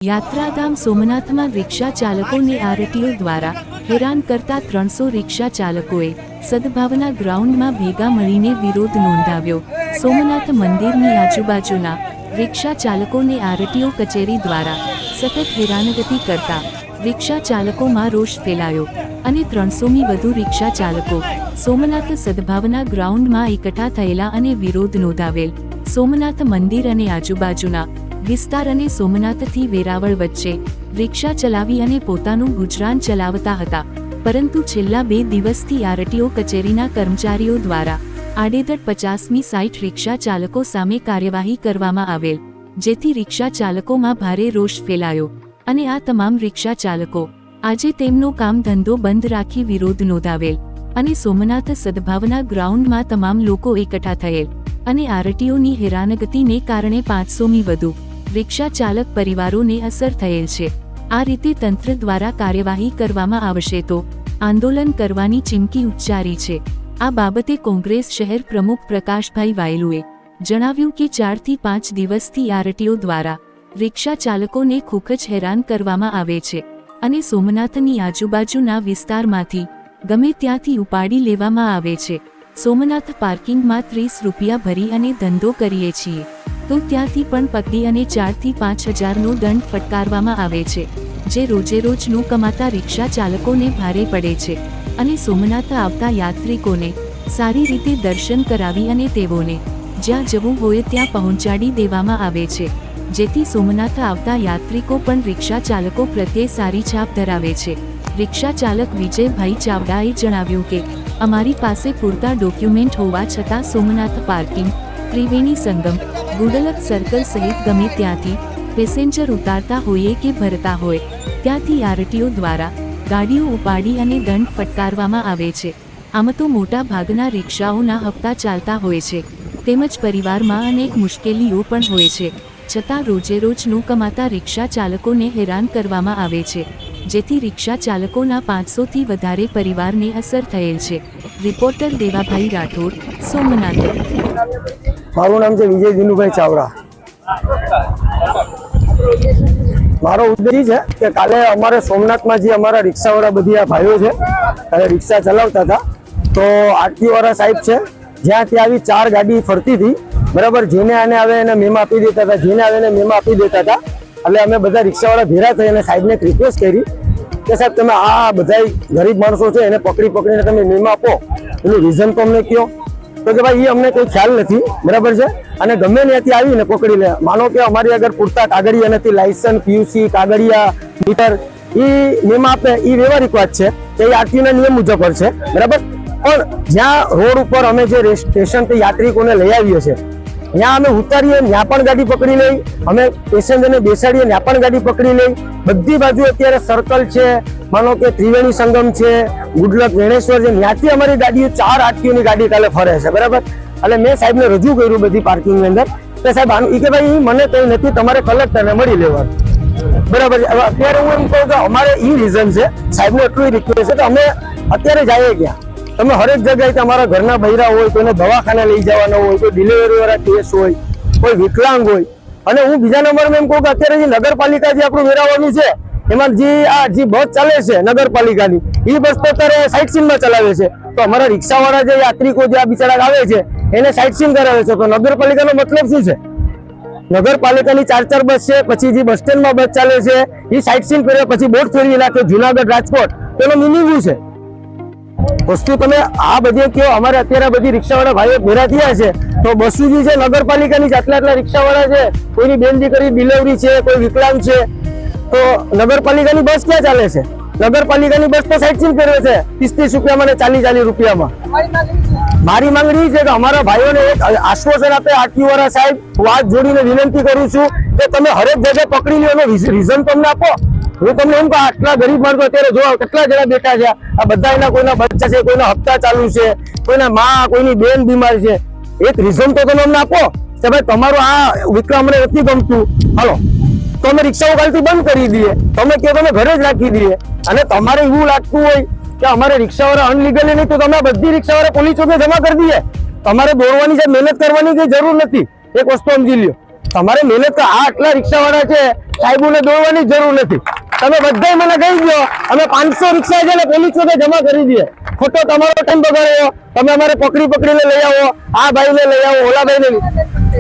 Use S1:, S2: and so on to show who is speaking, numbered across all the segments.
S1: યાત્રાધામ સોમનાથમાં રિક્ષા ચાલકોને આરટીઓ દ્વારા હેરાન કરતા 300 રિક્ષા ચાલકોએ સદભાવના ગ્રાઉન્ડમાં ભેગા મળીને વિરોધ નોંધાવ્યો। સોમનાથ મંદિરની આજુબાજુના રિક્ષા ચાલકોને આરટીઓ કચેરી દ્વારા સતત હેરાનગતિ કરતા રિક્ષા ચાલકોમાં રોષ ફેલાયો અને 300ની વધુ રિક્ષા ચાલકો સોમનાથ સદભાવના ગ્રાઉન્ડમાં એકઠા થયેલા અને વિરોધ નોંધાવેલ। સોમનાથ મંદિર અને આજુબાજુના વિસ્તાર અને સોમનાથથી વેરાવળ વચ્ચે રિક્ષા ચલાવી અને પોતાનું ગુજરાન ચલાવતા હતા, પરંતુ છેલ્લા 2 દિવસથી આરટીઓ કચેરીના કર્મચારીઓ દ્વારા આડેધડ 50મી 60 રિક્ષા ચાલકો સામે કાર્યવાહી કરવામાં આવેલ, જેથી રિક્ષા ચાલકોમાં ભારે રોષ ફેલાયો અને આ તમામ રિક્ષા ચાલકો આજે તેમનો કામ ધંધો બંધ રાખી વિરોધ નોંધાવેલ અને સોમનાથ સદભાવના ગ્રાઉન્ડમાં તમામ લોકો એકઠા થયેલ અને આરટીઓની હેરાનગતિને કારણે 500ની વધુ રિક્ષા ચાલક પરિવારોને અસર થયેલ છે। આ રીતે તંત્ર દ્વારા કાર્યવાહી કરવામાં આવશે તો આંદોલન કરવાની ચીમકી ઉચ્ચારી છે। આ બાબતે કોંગ્રેસ શહેર પ્રમુખ પ્રકાશભાઈ વાયલુએ જણાવ્યું કે 4 થી 5 દિવસથી આરટીઓ દ્વારા રિક્ષા ચાલકોને ખૂબ જ હેરાન કરવામાં આવે છે અને સોમનાથની આજુબાજુના વિસ્તારમાંથી ગમે ત્યાંથી ઉપાડી લેવામાં આવે છે। સોમનાથ પાર્કિંગમાં 30 રૂપિયા ભરી અને ધંધો કરીએ છીએ તો ત્યાંથી પણ પકડી અને 4 થી 5 હજારનો દંડ ફટકારવામાં આવે છે, જે રોજે રોજનું કમાતા રિક્ષા ચાલકોને ભારે પડે છે અને સોમનાથ આવતા યાત્રિકોને સારી રીતે દર્શન કરાવી અને તેઓને જ્યાં જવું હોય ત્યાં પહોંચાડી દેવામાં આવે છે, જેથી સોમનાથ આવતા યાત્રિકો પણ રિક્ષા ચાલકો પ્રત્યે સારી છાપ ધરાવે છે। રિક્ષા ચાલક વિજયભાઈ ચાવડાએ જણાવ્યું કે અમારી પાસે પૂરતા ડોક્યુમેન્ટ હોવા છતાં Somnath parking, Triveni Sangam, good luck circle સહિત ગમે ત્યાંથી પેસેન્જર ઉતારતા હોઈએ કે ભરતા હોય ત્યાંથી આરટીઓ દ્વારા ગાડીઓ ઉપાડી અને દંડ ફટકારવામાં આવે છે। આમ તો મોટા ભાગના રિક્ષાઓના હપ્તા ચાલતા હોય છે, તેમજ પરિવારમાં અનેક મુશ્કેલીઓ પણ હોય છે, છતાં રોજે રોજનું કમાતા રિક્ષા ચાલકોને હેરાન કરવામાં આવે છે, જેથી રિક્ષા ચાલકોના 500થી વધારે પરિવારને અસર થયેલ છે। રિપોર્ટર દેવાભાઈ રાઠોડ, સોમનાથ।
S2: મારું નામ છે વિજય દિનુભાઈ ચાવડા। મારો ઉદ્દેશ છે કે કાલે અમારે સોમનાથમાં જે અમારા રિક્ષાવાળા બધી આ ભાઈઓ છે અને રિક્ષા ચલાવતા હતા, તો આરટીઓ વાળા સાહેબ છે જ્યાંથી આવી 4 ગાડી ફરતી હતી, બરાબર, જેને આને આવે એને મેમા આપી દેતા હતા, જેને આવે એને મેમા આપી દેતા હતા। એટલે અમે બધા રિક્ષાવાળા ભેરા થઈ અને સાહેબને એક રિક્વેસ્ટ કરી કે સાહેબ તમે આ બધા ગરીબ માણસો છે એને પકડીને તમે મેમા આપો, એનું રીઝન તો અમને કહો। તો કે ભાઈ એ અમને કોઈ ખ્યાલ નથી, બરાબર છે, અને ગમે ત્યાંથી આવીને પકડી લે। માનો કે અમારી આગળ પૂરતા કાગળિયા નથી, લાયસન્સ, પીયુસી, કાગળિયા, મીટર, એ મેમા આપે એ વ્યવહારિક વાત છે કે એ આરટીઓના નિયમ મુજબ છે, બરાબર। પણ જ્યાં રોડ ઉપર અમે જે સ્ટેશનથી યાત્રિકોને લઈ આવીએ છીએ ત્યાં અમે ઉતારીએ ત્યાં પણ ગાડી પકડી લઈ, અમે પેસેન્જરને બેસાડીએ ત્યાં પણ ગાડી પકડી લઈ। બધી બાજુ અત્યારે સર્કલ છે, માનો કે ત્રિવેણી સંગમ છે, ગુડલક વેણેશ્વર છે, ત્યાંથી અમારી ગાડીઓ 4 આરટીઓની ગાડી કાલે ફરે છે, બરાબર। એટલે મેં સાહેબને રજૂ કર્યું બધી પાર્કિંગની અંદર કે સાહેબ આનું કે ભાઈ મને કંઈ નથી, તમારે કલેક્ટરને મળી લેવાનું, બરાબર। હવે અત્યારે હું એમ કહું કે અમારે એ રીઝન છે, સાહેબને એટલું રિક્વેસ્ટ છે કે અમે અત્યારે જઈએ ક્યાં, તમે હરેક જગ્યાએ તમારા ઘરના બૈરા હોય, કોઈને દવાખાને લઈ જવાના હોય, કોઈ ડિલિવરી વાળા કેસ હોય, કોઈ વિકલાંગ હોય, અને હું બીજા નંબરમાં એમ કહું કે અત્યારે જે નગરપાલિકા જે આપણું વેરાવળનું છે એમાં જે બસ ચાલે છે નગરપાલિકાની, એ બસ તો અત્યારે સાઇટ સીનમાં ચલાવે છે, તો અમારા રિક્ષાવાળા જે યાત્રિકો જે આ બિચારા આવે છે એને સાઇટ સીન કરાવે છે, તો નગરપાલિકાનો મતલબ શું છે? નગરપાલિકાની 4 બસ છે, પછી જે બસ સ્ટેન્ડમાં બસ ચાલે છે એ સાઇટ સીન કરે, પછી બોટ ફેરવી નાખે જુનાગઢ, રાજકોટ, તેનો મિનિંગ શું છે? વસ્તુ તમે આ બધી કયો, અમારે અત્યારે બધી રિક્ષાવાળા ભાઈઓ ભેરા થયા છે, તો બસો જે છે નગરપાલિકાની આટલા રિક્ષાવાળા છે, કોઈની બેન દીકરી ડિલિવરી છે, કોઈ વિકલાંગ છે, તો નગરપાલિકાની બસ ક્યાં ચાલે છે? નગરપાલિકાની બસ તો સાઇટ સીન કરે છે 30 રૂપિયામાં ને 40 રૂપિયામાં। મારી માંગણી છે કે અમારા ભાઈઓને એક આશ્વાસન આપે આરટીઓ વાળા સાહેબ, વાત જોડીને વિનંતી કરું છું કે તમે હરેક જગ્યાએ પકડી લો, રીઝન તમને આપો। હું તમને એમ કહું આટલા ગરીબ માણસો અત્યારે જોવા કેટલા જણા બેઠા છે, આ બધા એના કોઈના બચ્ચા છે, કોઈના હપ્તા ચાલુ છે, કોઈના માં, કોઈની બેન બીમાર છે, એક રીઝન તો તમે અમને આપો કે ભાઈ તમારું આ વિક્રમ અમને નથી ગમતું, હાલો તો અમે રિક્ષાઓ કાલથી બંધ કરી દઈએ, તમે કહો તમે ઘરે જ રાખી દઈએ। અને તમારે એવું લાગતું હોય કે અમારે રિક્ષાવાળા અનલીગલી નહીં, તો તમે બધી રિક્ષાવાળા પોલીસ ચોકે જમા કરી દઈએ, તમારે દોડવાની છે, મહેનત કરવાની કઈ જરૂર નથી। એક વસ્તુ સમજી લ્યો, તમારે મહેનત આટલા રિક્ષાવાળા છે સાહેબોને દોડવાની જરૂર નથી. તમે બધા મને કહી દો, અમે 500 રિક્ષા છે ને પોલીસ ચોકે જમા કરી દઈએ. ખોટો તમારો ટાઈમ બગાડ્યો. તમે અમારે પકડીને લઈ આવો, આ ભાઈને લઈ આવો, ઓલા ભાઈને,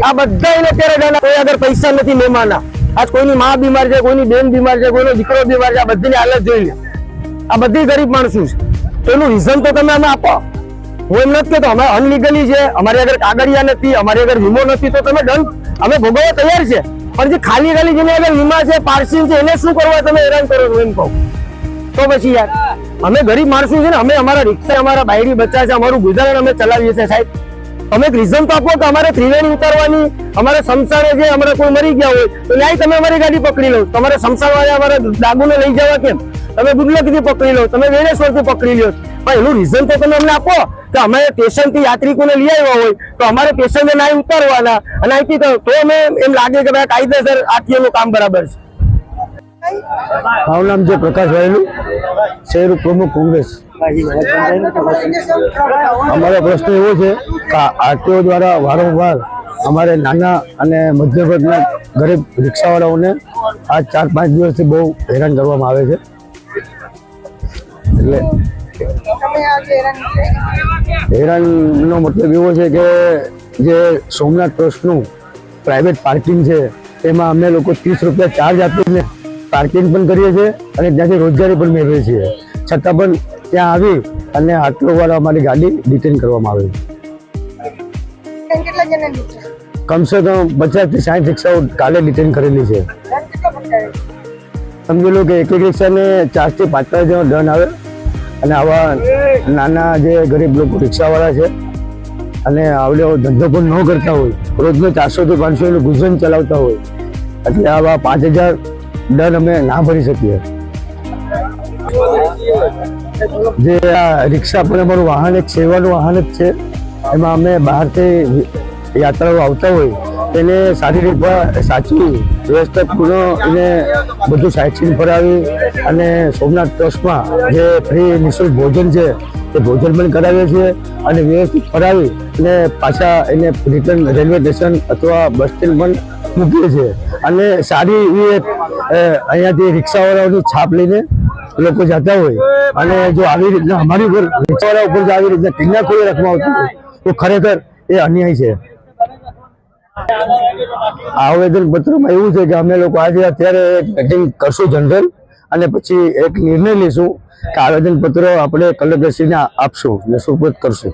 S2: આ બધાને અત્યારે કોઈ આગળ પૈસા નથી લેવાના. આજ કોઈની માં બીમાર છે, કોઈની બેન બીમાર છે, કોઈનો દીકરો બીમાર છે, આ બધીની હાલત જોઈ લે. આ બધી ગરીબ માણસો છે. તો એનું રીઝન તો તમે અમે આપો. હું એમ નથી કહેતો અમે અનલીગલી છે, અમારી આગળ કાગળિયા નથી, અમારી આગળ વીમો નથી, તો તમે દંડ અમે ભોગવવા તૈયાર છે. પણ જે ખાલી જેની આગળ વીમા છે, પાર્સિંગ છે, એને શું કરવા તમે હેરાન કરો છો એમ કહું તો પછી યાર અમે ગરીબ માણસો છે ને, અમે અમારા રિક્ષા, અમારા બાયડી બચ્ચા છે, અમારું ગુજરાન અમે ચલાવીએ છીએ સાહેબ. તમે એક રીઝન તો આપો કે અમારે ત્રિવેણી ઉતારવાની, અમારે સમસાણે છે, અમારે કોઈ મરી ગયા હોય તો ન્યાય તમે અમારી ગાડી પકડી લો. તમારે સમસાણ વાળા અમારે ડાગુને લઈ જવા કેમ? તમે ગુડલકથી પકડી લો, તમે વેણેશ્વરથી પકડી લો, પણ એનું રીઝન તો તમે અમને આપો કે અમે સ્ટેશનથી યાત્રિકોને લઈ આવ્યા હોય તો અમારે સ્ટેશને ના ઉતારવાના, અને અહીંથી તો અમે એમ લાગે કે ભાઈ કાયદેસર આરટીઓનું કામ બરાબર છે. મારું નામ છે પ્રકાશ વાયલું, શહેર પ્રમુખ કોંગ્રેસ. અમારો પ્રશ્ન એવો છે કે આરટીઓ દ્વારા વારંવાર અમારે નાના અને મધ્યમ વર્ગના ગરીબ રિક્ષાવાળાઓને આ 4-5 દિવસથી બહુ હેરાન કરવામાં આવે છે. એટલે હેરાનનો મતલબ એવો છે કે જે સોમનાથ ટ્રસ્ટનું પ્રાઇવેટ પાર્કિંગ છે એમાં અમે લોકો 30 રૂપિયા ચાર્જ આપીને પાર્કિંગ પણ કરીએ છીએ અને ત્યાંથી રોજગારી પણ મેળવીએ છીએ. છતાં પણ ત્યાં આવી અને આટલો વાર અમારી ગાડી ડિટેન કરવામાં આવે છે. કમસે કમ 50 થી 60 રિક્ષાઓ કાલે ડિટેન કરેલી છે. સમજી લો કે એક રિક્ષાને 4 થી 5 જેવો દંડ આવે. અને આવા નાના જે ગરીબ લોકો રિક્ષાવાળા છે અને આવડે ધંધો પણ ન કરતા હોય, રોજનો 400 થી 500 એનું ગુજરાન ચલાવતા હોય, એટલે આવા 5000 દંડ અમે ના ભરી શકીએ. જે આ રિક્ષા પણ અમારું વાહન એક સેવાનું વાહન જ છે. એમાં અમે બહારથી યાત્રાઓ આવતા હોય તેને સારી રીતે સાચવી વ્યવસ્થાપૂર્ણ એને બધું સાઇટસીન ફરાવી અને સોમનાથ ટ્રસ્ટમાં જે ફ્રી નિઃશુલ્ક ભોજન છે તે ભોજન પણ કરાવીએ છીએ અને વ્યવસ્થિત ફરાવી અને પાછા એને રિટર્ન રેલવે સ્ટેશન અથવા બસ સ્ટેન્ડ પણ મૂકીએ છીએ. અને સારી એવી અહીંયાથી રિક્ષાવાળાઓની છાપ લઈને લોકો જતા હોય અને જો આવી રીતના અમારી ઉપર રિક્ષાવાળા ઉપર જો આવી રીતના કિન્નાખોરી રાખવામાં આવતી હોય તો ખરેખર એ અન્યાય છે. આવેદન પત્રમાં એવું છે કે અમે લોકો આજે અત્યારે મિટિંગ કરશું જનરલ, અને પછી એક નિર્ણય લઈશું કે આવેદન પત્ર આપણે કલેક્ટરશ્રીને આપશું ને સુપરત કરશું.